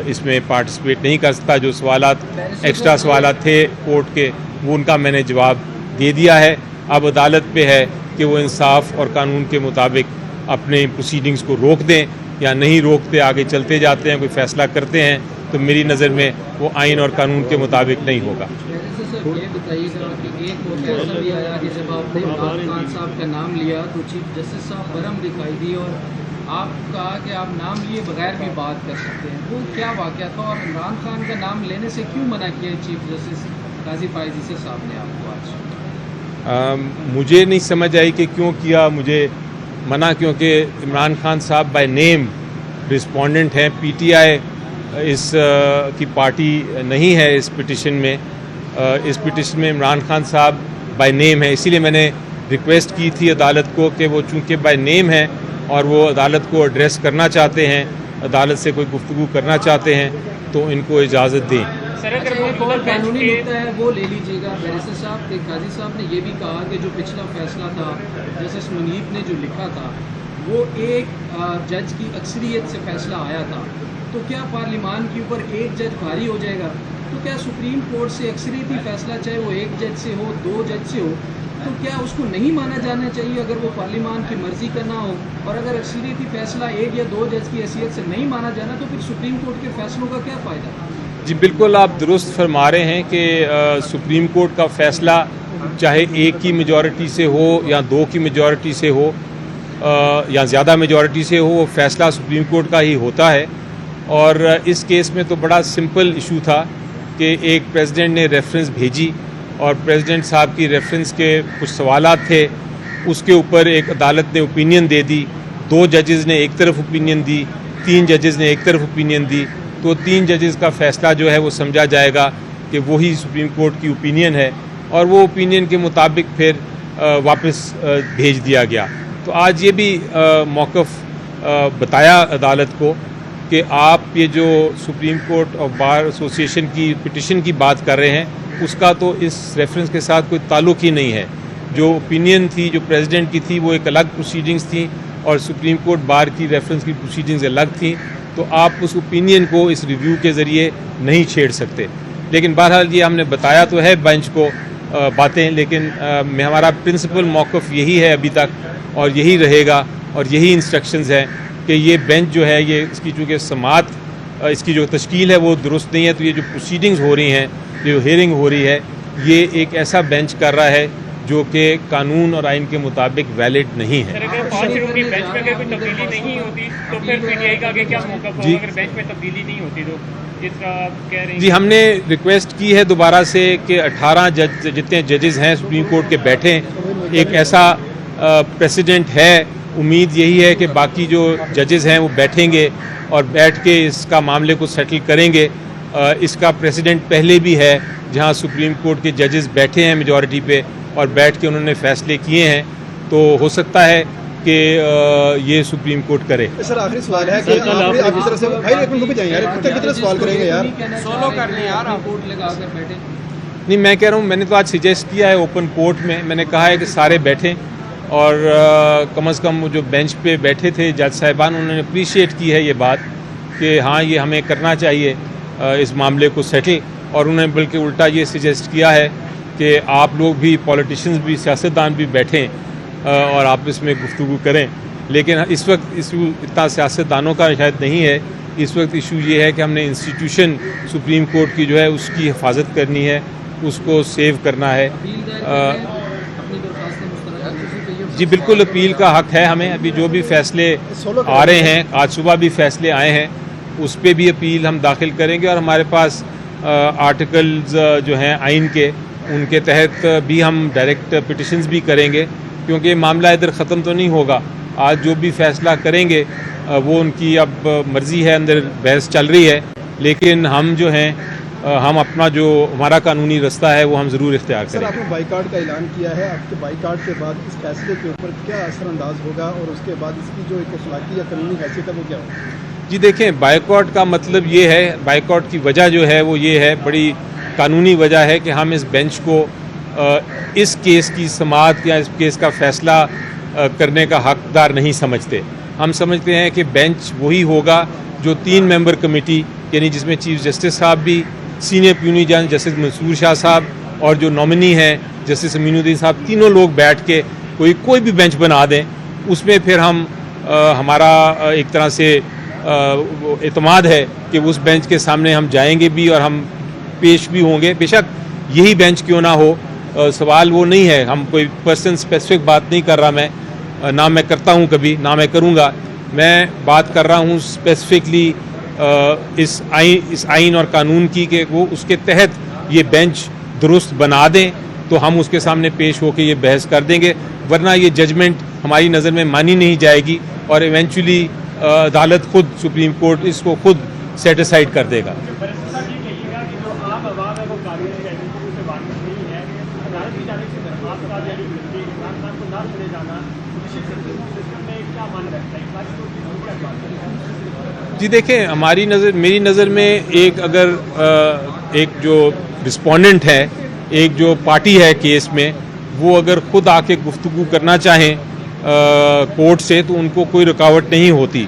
इसमें पार्टिसिपेट नहीं कर सकता। जो सवालात एक्स्ट्रा सवालात थे कोर्ट के, वो उनका मैंने जवाब दे दिया है। अब अदालत पे है कि वो इंसाफ और कानून के मुताबिक अपने प्रोसीडिंग्स को रोक दें या नहीं रोकते, आगे चलते जाते हैं, कोई फैसला करते हैं, तो मेरी नज़र में वो आइन और कानून के मुताबिक नहीं होगा। ये बताइएगा कि एक वक्त ऐसा भी आया कि जब आपने इमरान खान साहब का नाम लिया तो चीफ जस्टिस साहब बरम दिखाई दी और आप कहा कि आप नाम लिए बगैर भी बात कर सकते हैं। वो क्या वाक़या था और इमरान खान का नाम लेने से क्यों मना किया चीफ जस्टिस काजी फायज़ साहब ने आपको आज? मुझे नहीं समझ आई कि क्यों किया मुझे मना, क्योंकि इमरान खान साहब बाय नेम रिस्पोंडेंट हैं। पीटीआई इस की पार्टी नहीं है इस पिटिशन में। इस पिटिशन में इमरान खान साहब बाय नेम है, इसीलिए मैंने रिक्वेस्ट की थी अदालत को कि वो चूँकि बाय नेम है और वो अदालत को एड्रेस करना चाहते हैं, अदालत से कोई गुफ्तगू करना चाहते हैं, तो इनको इजाज़त दें। सर अगर वो और कानूनी मुद्दा है वो ले लीजिएगा। बैरिस्टर साहब के काजी साहब ने ये भी कहा कि जो पिछला फैसला था जस्टिस मुनीब ने जो लिखा था वो एक जज की अक्सरियत से फैसला आया था, तो क्या पार्लिमान के ऊपर एक जज भारी हो जाएगा? तो क्या सुप्रीम कोर्ट से अक्सरियती फैसला चाहे वो एक जज से हो, दो जज से हो, तो क्या उसको नहीं माना जाना चाहिए अगर वो पार्लिमान की मर्जी का ना हो? और अगर अक्सरियती फैसला एक या दो जज की हैसियत से नहीं माना जाना तो फिर सुप्रीम कोर्ट के फैसलों का क्या फ़ायदा? जी बिल्कुल, आप दुरुस्त फरमा रहे हैं कि सुप्रीम कोर्ट का फ़ैसला चाहे एक की मेजॉरिटी से हो या दो की मेजॉरिटी से हो या ज़्यादा मेजॉरिटी से हो, वो फ़ैसला सुप्रीम कोर्ट का ही होता है। और इस केस में तो बड़ा सिंपल इशू था कि एक प्रेसिडेंट ने रेफरेंस भेजी और प्रेसिडेंट साहब की रेफरेंस के कुछ सवालात थे, उसके ऊपर एक अदालत ने ओपिनियन दे दी। दो जजेस ने एक तरफ ओपिनियन दी, तीन जजेस ने एक तरफ ओपिनियन दी, तो तीन जजेस का फ़ैसला जो है वो समझा जाएगा कि वही सुप्रीम कोर्ट की ओपिनियन है और वो ओपिनियन के मुताबिक फिर वापस भेज दिया गया। तो आज ये भी मौक़िफ़ बताया अदालत को कि आप ये जो supreme court of bar association की पिटिशन की बात कर रहे हैं उसका तो इस रेफरेंस के साथ कोई ताल्लुक़ ही नहीं है। जो ओपिनियन थी जो प्रेसिडेंट की थी वो एक अलग प्रोसीडिंग्स थी और सुप्रीम कोर्ट बार की रेफरेंस की प्रोसीडिंग्स अलग थी, तो आप उस ओपिनियन को इस रिव्यू के ज़रिए नहीं छेड़ सकते। लेकिन बहरहाल ये हमने बताया तो है बेंच को बातें, लेकिन हमारा प्रिंसिपल मौक़िफ़ यही है अभी तक और यही रहेगा और यही इंस्ट्रक्शंस हैं कि ये बेंच जो है ये इसकी चूँकि समात इसकी जो तश्कील है वो दुरुस्त नहीं है, तो ये जो प्रोसीडिंग्स हो रही हैं, जो हेयरिंग हो रही है, ये एक ऐसा बेंच कर रहा है जो कि कानून और आइन के मुताबिक वैलिड नहीं है। अगर 5 लोगों की बेंच में अगर कोई तब्दीली नहीं होती तो फिर पीटीआई का आगे क्या मौका होगा? अगर बेंच में तब्दीली नहीं होती तो जिस तरह आप कह रहे हैं। जी हमने रिक्वेस्ट की है दोबारा से कि 18 जज जितने जजेस हैं सुप्रीम कोर्ट के बैठे, एक ऐसा प्रेसिडेंट है, उम्मीद यही है कि बाकी जो जजेस हैं वो बैठेंगे और बैठ के इसका मामले को सेटल करेंगे। इसका प्रेसिडेंट पहले भी है जहां सुप्रीम कोर्ट के जजेस बैठे हैं मेजॉरिटी पे और बैठ के उन्होंने फैसले किए हैं, तो हो सकता है कि ये सुप्रीम कोर्ट करे। सर आखिरी सवाल है कि आप इस तरह से भाई एक मिनट रुक जाएं यार, कितना सवाल करेंगे यार, सोलो कर रहे हैं यार, आप कोर्ट लगा कर बैठे। नहीं, मैं कह रहा हूँ, मैंने तो आज सजेस्ट किया है ओपन कोर्ट में, मैंने कहा है कि सारे बैठें और कम से कम जो बेंच पे बैठे थे जज साहिबान, उन्होंने अप्रिशिएट की है ये बात कि हाँ ये हमें करना चाहिए इस मामले को सेटल, और उन्होंने बल्कि उल्टा ये सजेस्ट किया है कि आप लोग भी, पॉलिटिशियंस भी, सियासतदान भी बैठें और आप इसमें गुफ्तगू करें। लेकिन इस वक्त इशू इतना सियासतदानों का शायद नहीं है, इस वक्त इशू ये है कि हमने इंस्टीट्यूशन सुप्रीम कोर्ट की जो है उसकी हिफाजत करनी है, उसको सेव करना है। जी बिल्कुल, अपील का हक है हमें। अभी जो भी फैसले आ रहे हैं, आज सुबह भी फैसले आए हैं, उस पर भी अपील हम दाखिल करेंगे और हमारे पास आर्टिकल्स जो हैं आइन के, उनके तहत भी हम डायरेक्ट पिटिशंस भी करेंगे, क्योंकि मामला इधर ख़त्म तो नहीं होगा। आज जो भी फैसला करेंगे वो उनकी अब मर्ज़ी है, अंदर बहस चल रही है, लेकिन हम जो हैं हम अपना जो हमारा कानूनी रास्ता है वो हम ज़रूर इख्तियार करेंगे। सर आपने बाइकाट का ऐलान किया है, आपके बाइकाट के बाद इस फैसले के ऊपर क्या असरअंदाज होगा और उसके बाद इसकी जो एक अखलाकी या कानूनी हैसियत है वो क्या होगा? जी देखें, बाइकआउट का मतलब ये है, बाइकआउट की वजह जो है वो ये है, बड़ी कानूनी वजह है कि हम इस बेंच को इस केस की समाअत या इस केस का फ़ैसला करने का हकदार नहीं समझते। हम समझते हैं कि बेंच वही होगा जो 3 मेंबर कमेटी यानी जिसमें चीफ जस्टिस साहब भी, सीनियर प्यूनी जज जस्टिस मंसूर शाह साहब और जो नॉमिनी हैं जस्टिस अमीनुद्दीन साहब, तीनों लोग बैठ के कोई भी बेंच बना दें, उसमें फिर हम हमारा एक तरह से एतमाद है कि उस बेंच के सामने हम जाएंगे भी और हम पेश भी होंगे। बेशक यही बेंच क्यों ना हो, सवाल वो नहीं है, हम कोई पर्सन स्पेसिफिक बात नहीं कर रहा, मैं ना मैं करता हूँ कभी, ना मैं करूँगा। मैं बात कर रहा हूँ स्पेसिफिकली इस आइन और कानून की कि वो उसके तहत ये बेंच दुरुस्त बना दें तो हम उसके सामने पेश होकर ये बहस कर देंगे, वरना ये जजमेंट हमारी नज़र में मानी नहीं जाएगी और इवेंचुअली अदालत खुद, सुप्रीम कोर्ट इसको खुद सेट असाइड कर देगा। जी देखें, मेरी नज़र में एक एक जो रिस्पोंडेंट है, एक जो पार्टी है केस में, वो अगर खुद आके गुफ्तगू करना चाहें कोर्ट से तो उनको कोई रुकावट नहीं होती।